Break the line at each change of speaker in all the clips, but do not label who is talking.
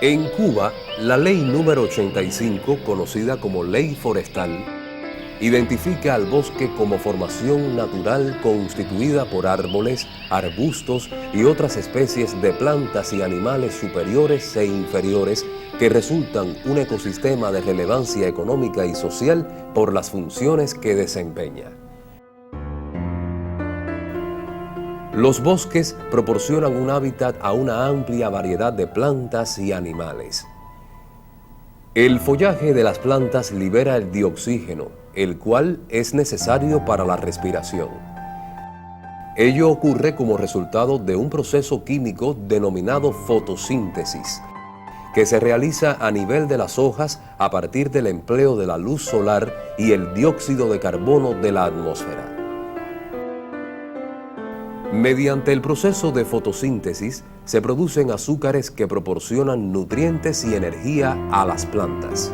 En Cuba, la ley número 85, conocida como Ley Forestal, identifica al bosque como formación natural constituida por árboles, arbustos y otras especies de plantas y animales superiores e inferiores que resultan un ecosistema de relevancia económica y social por las funciones que desempeña. Los bosques proporcionan un hábitat a una amplia variedad de plantas y animales. El follaje de las plantas libera el dioxígeno, el cual es necesario para la respiración. Ello ocurre como resultado de un proceso químico denominado fotosíntesis, que se realiza a nivel de las hojas a partir del empleo de la luz solar y el dióxido de carbono de la atmósfera. Mediante el proceso de fotosíntesis se producen azúcares que proporcionan nutrientes y energía a las plantas.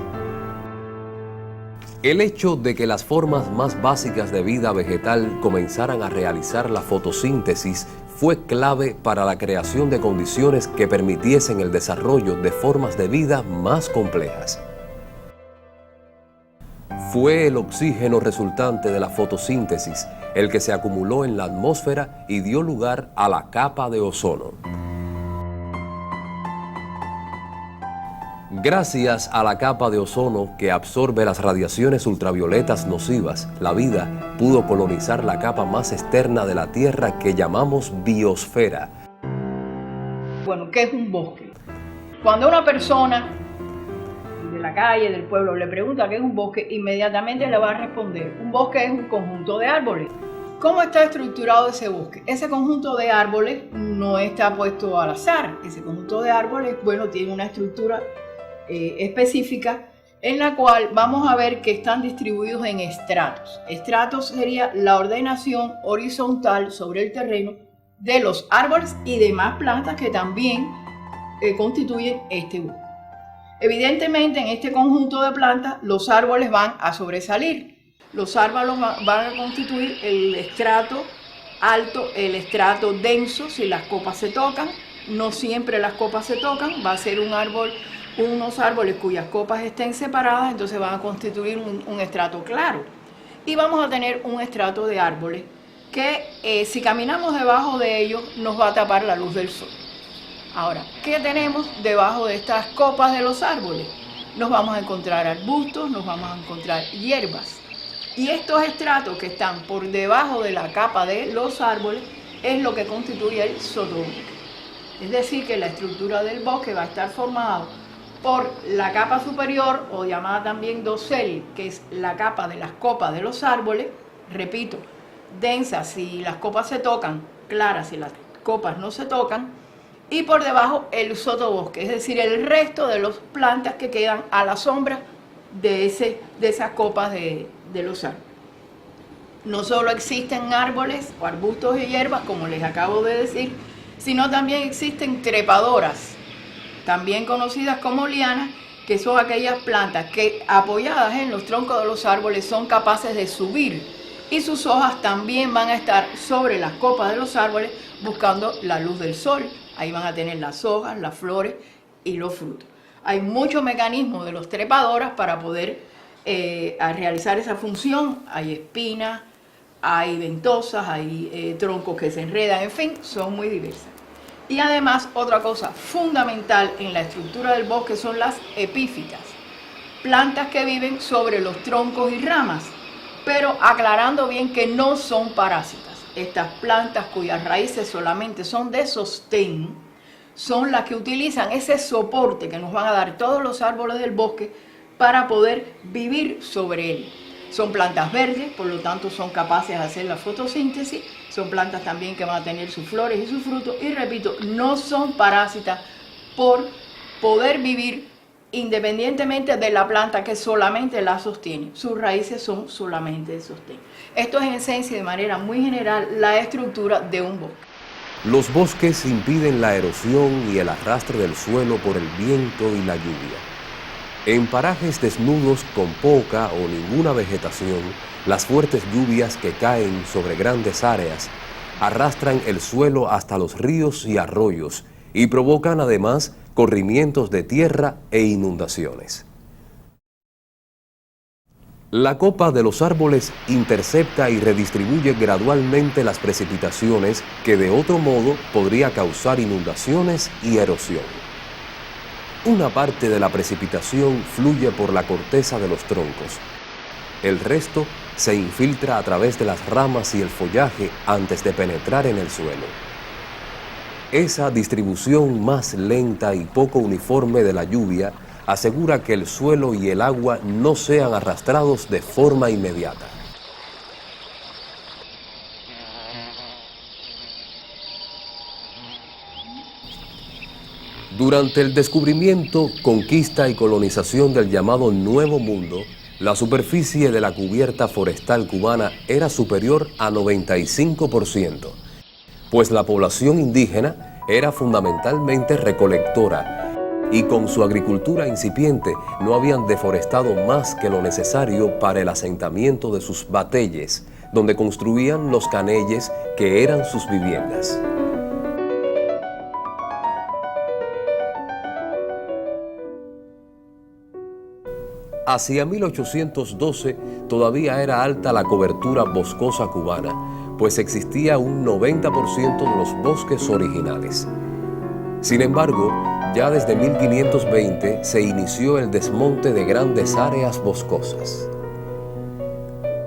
El hecho de que las formas más básicas de vida vegetal comenzaran a realizar la fotosíntesis fue clave para la creación de condiciones que permitiesen el desarrollo de formas de vida más complejas. Fue el oxígeno resultante de la fotosíntesis el que se acumuló en la atmósfera y dio lugar a la capa de ozono. Gracias a la capa de ozono que absorbe las radiaciones ultravioletas nocivas, la vida pudo colonizar la capa más externa de la Tierra que llamamos biosfera.
Bueno, ¿qué es un bosque? Cuando una persona de la calle, del pueblo, le pregunta qué es un bosque, inmediatamente le va a responder: un bosque es un conjunto de árboles. ¿Cómo está estructurado ese bosque? Ese conjunto de árboles no está puesto al azar. Ese conjunto de árboles, bueno, tiene una estructura específica en la cual vamos a ver que están distribuidos en estratos. Estratos sería la ordenación horizontal sobre el terreno de los árboles y demás plantas que también constituyen este bosque. Evidentemente, en este conjunto de plantas, los árboles van a sobresalir. Los árboles van a constituir el estrato alto, el estrato denso, si las copas se tocan. No siempre las copas se tocan, va a ser unos árboles cuyas copas estén separadas, entonces van a constituir un estrato claro. Y vamos a tener un estrato de árboles que si caminamos debajo de ellos nos va a tapar la luz del sol. Ahora, ¿qué tenemos debajo de estas copas de los árboles? Nos vamos a encontrar arbustos, nos vamos a encontrar hierbas. Y estos estratos que están por debajo de la capa de los árboles es lo que constituye el sotobosque. Es decir, que la estructura del bosque va a estar formada por la capa superior, o llamada también dosel, que es la capa de las copas de los árboles, repito, densa si las copas se tocan, clara si las copas no se tocan, y por debajo el sotobosque, es decir, el resto de las plantas que quedan a la sombra de esas copas de los árboles. No solo existen árboles o arbustos y hierbas, como les acabo de decir, sino también existen trepadoras, también conocidas como lianas, que son aquellas plantas que apoyadas en los troncos de los árboles son capaces de subir, y sus hojas también van a estar sobre las copas de los árboles buscando la luz del sol. Ahí van a tener las hojas, las flores y los frutos. Hay muchos mecanismos de los trepadoras para poder realizar esa función. Hay espinas, hay ventosas, hay troncos que se enredan, en fin, son muy diversas. Y además, otra cosa fundamental en la estructura del bosque son las epífitas, plantas que viven sobre los troncos y ramas, pero aclarando bien que no son parásitas. Estas plantas cuyas raíces solamente son de sostén, son las que utilizan ese soporte que nos van a dar todos los árboles del bosque para poder vivir sobre él. Son plantas verdes, por lo tanto son capaces de hacer la fotosíntesis, son plantas también que van a tener sus flores y sus frutos, y repito, no son parásitas por poder vivir independientemente de la planta que solamente la sostiene. Sus raíces son solamente de sostén. Esto es en esencia, de manera muy general, la estructura de un bosque.
Los bosques impiden la erosión y el arrastre del suelo por el viento y la lluvia. En parajes desnudos con poca o ninguna vegetación, las fuertes lluvias que caen sobre grandes áreas arrastran el suelo hasta los ríos y arroyos y provocan además corrimientos de tierra e inundaciones. La copa de los árboles intercepta y redistribuye gradualmente las precipitaciones que de otro modo podría causar inundaciones y erosión. Una parte de la precipitación fluye por la corteza de los troncos. El resto se infiltra a través de las ramas y el follaje antes de penetrar en el suelo. Esa distribución más lenta y poco uniforme de la lluvia asegura que el suelo y el agua no sean arrastrados de forma inmediata. Durante el descubrimiento, conquista y colonización del llamado Nuevo Mundo, la superficie de la cubierta forestal cubana era superior a 95%, pues la población indígena era fundamentalmente recolectora y con su agricultura incipiente no habían deforestado más que lo necesario para el asentamiento de sus bateyes, donde construían los caneyes que eran sus viviendas. Hacia 1812 todavía era alta la cobertura boscosa cubana, pues existía un 90% de los bosques originales. Sin embargo, ya desde 1520 se inició el desmonte de grandes áreas boscosas.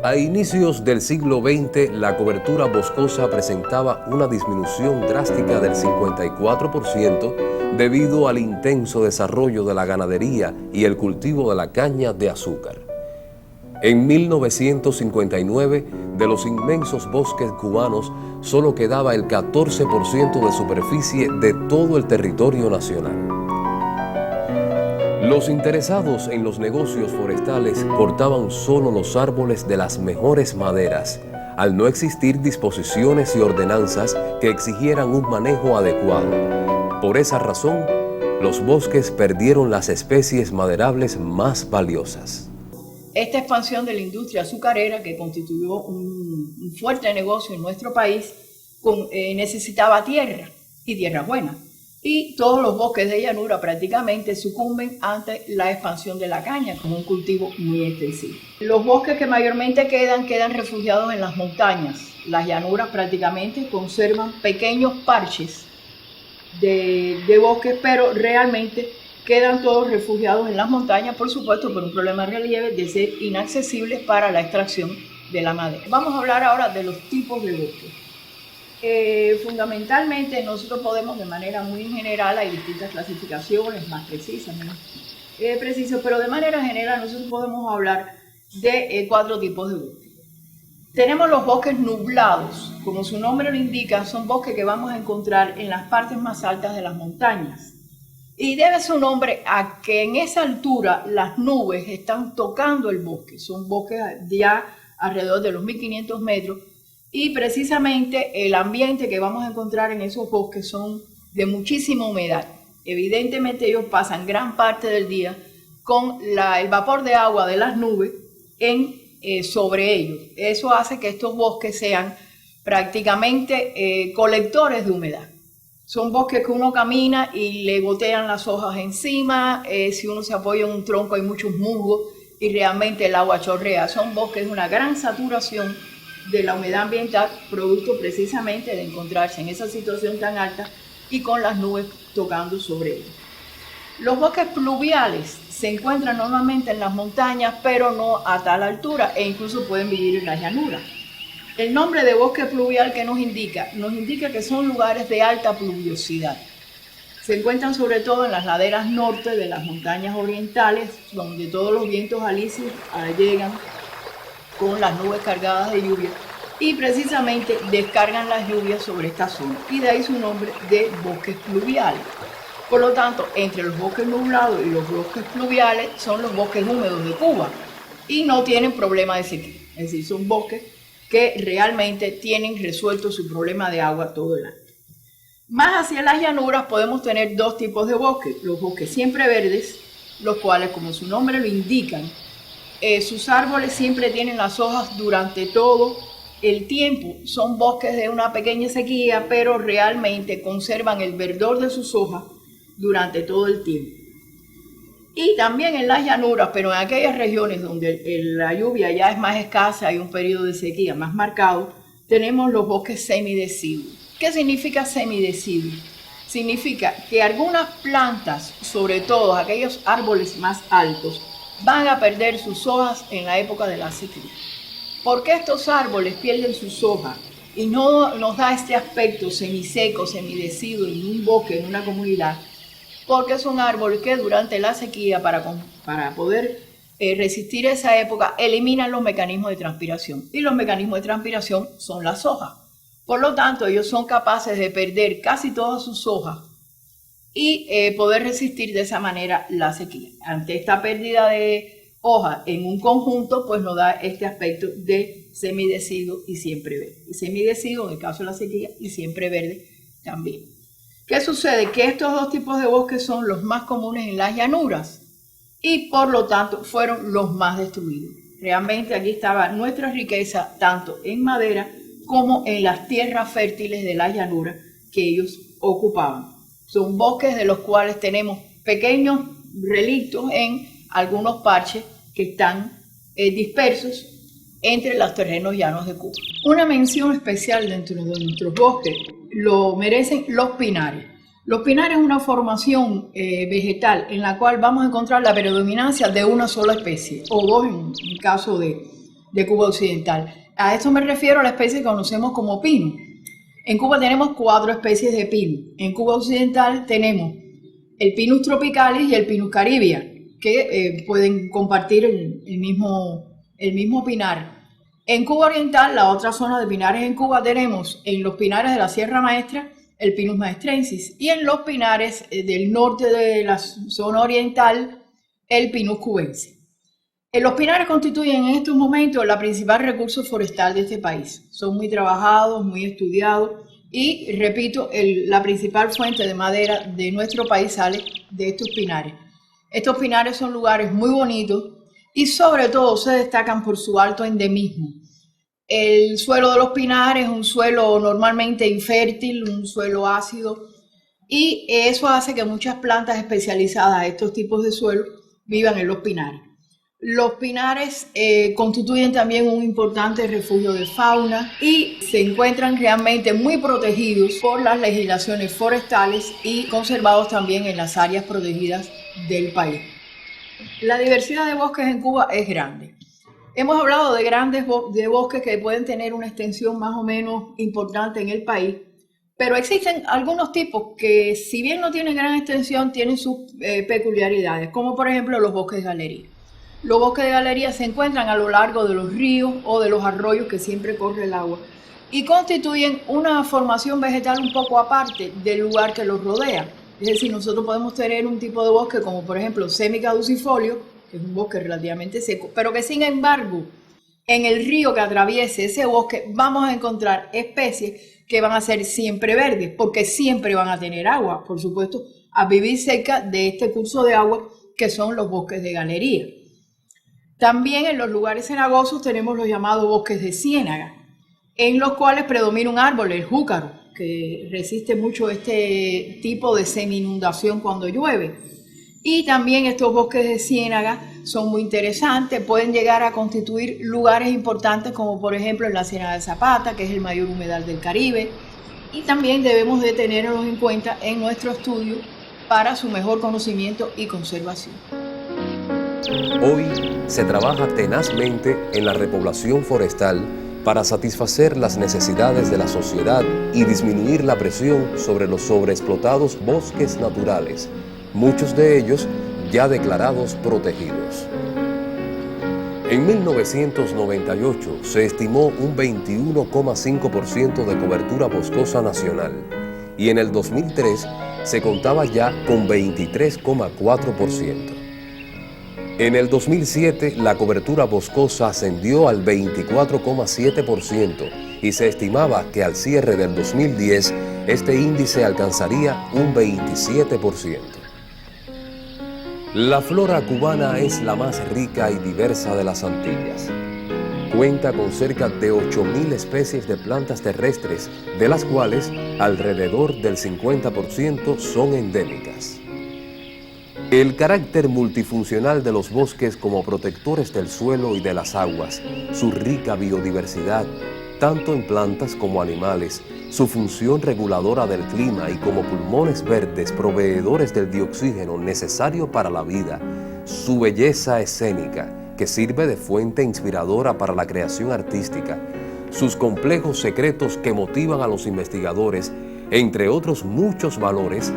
A inicios del siglo XX, la cobertura boscosa presentaba una disminución drástica del 54% debido al intenso desarrollo de la ganadería y el cultivo de la caña de azúcar. En 1959, de los inmensos bosques cubanos, solo quedaba el 14% de superficie de todo el territorio nacional. Los interesados en los negocios forestales cortaban solo los árboles de las mejores maderas, al no existir disposiciones y ordenanzas que exigieran un manejo adecuado. Por esa razón, los bosques perdieron las especies maderables más valiosas.
Esta expansión de la industria azucarera, que constituyó un fuerte negocio en nuestro país, necesitaba tierra y tierra buena. Y todos los bosques de llanura prácticamente sucumben ante la expansión de la caña como un cultivo muy extensivo. Los bosques que mayormente quedan refugiados en las montañas. Las llanuras prácticamente conservan pequeños parches de bosques, pero realmente quedan todos refugiados en las montañas, por supuesto, por un problema de relieve de ser inaccesibles para la extracción de la madera. Vamos a hablar ahora de los tipos de bosques. Fundamentalmente nosotros podemos, de manera muy general, hay distintas clasificaciones más precisas, menos precisas, pero de manera general nosotros podemos hablar de 4 tipos de bosques. Tenemos los bosques nublados, como su nombre lo indica, son bosques que vamos a encontrar en las partes más altas de las montañas. Y debe su nombre a que en esa altura las nubes están tocando el bosque, son bosques ya alrededor de los 1500 metros, y precisamente el ambiente que vamos a encontrar en esos bosques son de muchísima humedad. Evidentemente ellos pasan gran parte del día con el vapor de agua de las nubes sobre ellos. Eso hace que estos bosques sean prácticamente colectores de humedad. Son bosques que uno camina y le gotean las hojas encima, si uno se apoya en un tronco hay muchos musgos y realmente el agua chorrea. Son bosques de una gran saturación de la humedad ambiental, producto precisamente de encontrarse en esa situación tan alta y con las nubes tocando sobre ellos. Los bosques pluviales se encuentran normalmente en las montañas, pero no a tal altura, e incluso pueden vivir en la llanura. El nombre de bosque pluvial, ¿qué nos indica? Nos indica que son lugares de alta pluviosidad. Se encuentran sobre todo en las laderas norte de las montañas orientales, donde todos los vientos alisios llegan con las nubes cargadas de lluvia y precisamente descargan las lluvias sobre esta zona, y de ahí su nombre de bosques pluviales. Por lo tanto, entre los bosques nublados y los bosques pluviales son los bosques húmedos de Cuba y no tienen problema de sequía, es decir, son bosques que realmente tienen resuelto su problema de agua todo el año. Más hacia las llanuras podemos tener 2 tipos de bosques: los bosques siempre verdes, los cuales, como su nombre lo indican, sus árboles siempre tienen las hojas durante todo el tiempo. Son bosques de una pequeña sequía, pero realmente conservan el verdor de sus hojas durante todo el tiempo. Y también en las llanuras, pero en aquellas regiones donde la lluvia ya es más escasa y un periodo de sequía más marcado, tenemos los bosques semideciduos. ¿Qué significa semideciduos? Significa que algunas plantas, sobre todo aquellos árboles más altos, van a perder sus hojas en la época de la sequía. ¿Por qué estos árboles pierden sus hojas y no nos da este aspecto semiseco, semideciduo en un bosque, en una comunidad? Porque es un árbol que durante la sequía, para poder resistir esa época, eliminan los mecanismos de transpiración. Y los mecanismos de transpiración son las hojas. Por lo tanto, ellos son capaces de perder casi todas sus hojas y poder resistir de esa manera la sequía. Ante esta pérdida de hojas en un conjunto, pues nos da este aspecto de semideciduo y siempre verde. Y semideciduo en el caso de la sequía y siempre verde también. ¿Qué sucede? Que estos dos tipos de bosques son los más comunes en las llanuras y por lo tanto fueron los más destruidos. Realmente aquí estaba nuestra riqueza tanto en madera como en las tierras fértiles de las llanuras que ellos ocupaban. Son bosques de los cuales tenemos pequeños relictos en algunos parches que están dispersos entre los terrenos llanos de Cuba. Una mención especial dentro de nuestros bosques lo merecen los pinares. Los pinares es una formación vegetal en la cual vamos a encontrar la predominancia de una sola especie, o dos en el caso de Cuba Occidental. A esto me refiero a la especie que conocemos como pino. En Cuba tenemos 4 especies de pino. En Cuba Occidental tenemos el Pinus tropicalis y el Pinus caribia, que pueden compartir el mismo pinar. En Cuba Oriental, la otra zona de pinares en Cuba, tenemos en los pinares de la Sierra Maestra el Pinus maestrensis y en los pinares del norte de la zona oriental el Pinus cubensis. Los pinares constituyen en estos momentos la principal recurso forestal de este país. Son muy trabajados, muy estudiados y, repito, la principal fuente de madera de nuestro país sale de estos pinares. Estos pinares son lugares muy bonitos y sobre todo se destacan por su alto endemismo. El suelo de los pinares es un suelo normalmente infértil, un suelo ácido, y eso hace que muchas plantas especializadas a estos tipos de suelo vivan en los pinares. Los pinares constituyen también un importante refugio de fauna y se encuentran realmente muy protegidos por las legislaciones forestales y conservados también en las áreas protegidas del país. La diversidad de bosques en Cuba es grande. Hemos hablado de bosques que pueden tener una extensión más o menos importante en el país, pero existen algunos tipos que, si bien no tienen gran extensión, tienen sus peculiaridades, como por ejemplo los bosques de galería. Los bosques de galería se encuentran a lo largo de los ríos o de los arroyos que siempre corre el agua y constituyen una formación vegetal un poco aparte del lugar que los rodea. Es decir, nosotros podemos tener un tipo de bosque como por ejemplo semicaducifolio, que es un bosque relativamente seco, pero que sin embargo en el río que atraviese ese bosque vamos a encontrar especies que van a ser siempre verdes, porque siempre van a tener agua, por supuesto, a vivir cerca de este curso de agua que son los bosques de galería. También en los lugares cenagosos tenemos los llamados bosques de ciénaga, en los cuales predomina un árbol, el júcaro, que resiste mucho este tipo de semi-inundación cuando llueve. Y también estos bosques de ciénaga son muy interesantes, pueden llegar a constituir lugares importantes como por ejemplo en la Ciénaga de Zapata, que es el mayor humedal del Caribe, y también debemos de tenerlos en cuenta en nuestro estudio para su mejor conocimiento y conservación.
Hoy se trabaja tenazmente en la repoblación forestal para satisfacer las necesidades de la sociedad y disminuir la presión sobre los sobreexplotados bosques naturales, muchos de ellos ya declarados protegidos. En 1998 se estimó un 21,5% de cobertura boscosa nacional y en el 2003 se contaba ya con 23,4%. En el 2007 la cobertura boscosa ascendió al 24,7% y se estimaba que al cierre del 2010 este índice alcanzaría un 27%. La flora cubana es la más rica y diversa de las Antillas. Cuenta con cerca de 8.000 especies de plantas terrestres, de las cuales alrededor del 50% son endémicas. El carácter multifuncional de los bosques como protectores del suelo y de las aguas, su rica biodiversidad, tanto en plantas como animales, su función reguladora del clima y como pulmones verdes proveedores del dioxígeno necesario para la vida, su belleza escénica, que sirve de fuente inspiradora para la creación artística, sus complejos secretos que motivan a los investigadores, entre otros muchos valores,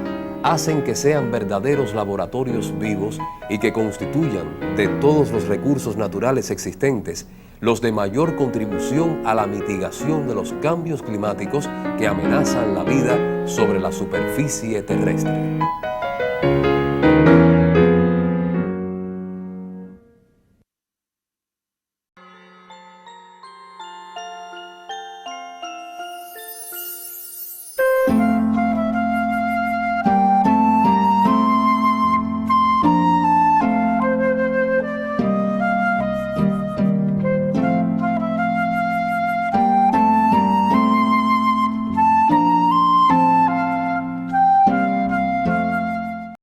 hacen que sean verdaderos laboratorios vivos y que constituyan, de todos los recursos naturales existentes, los de mayor contribución a la mitigación de los cambios climáticos que amenazan la vida sobre la superficie terrestre.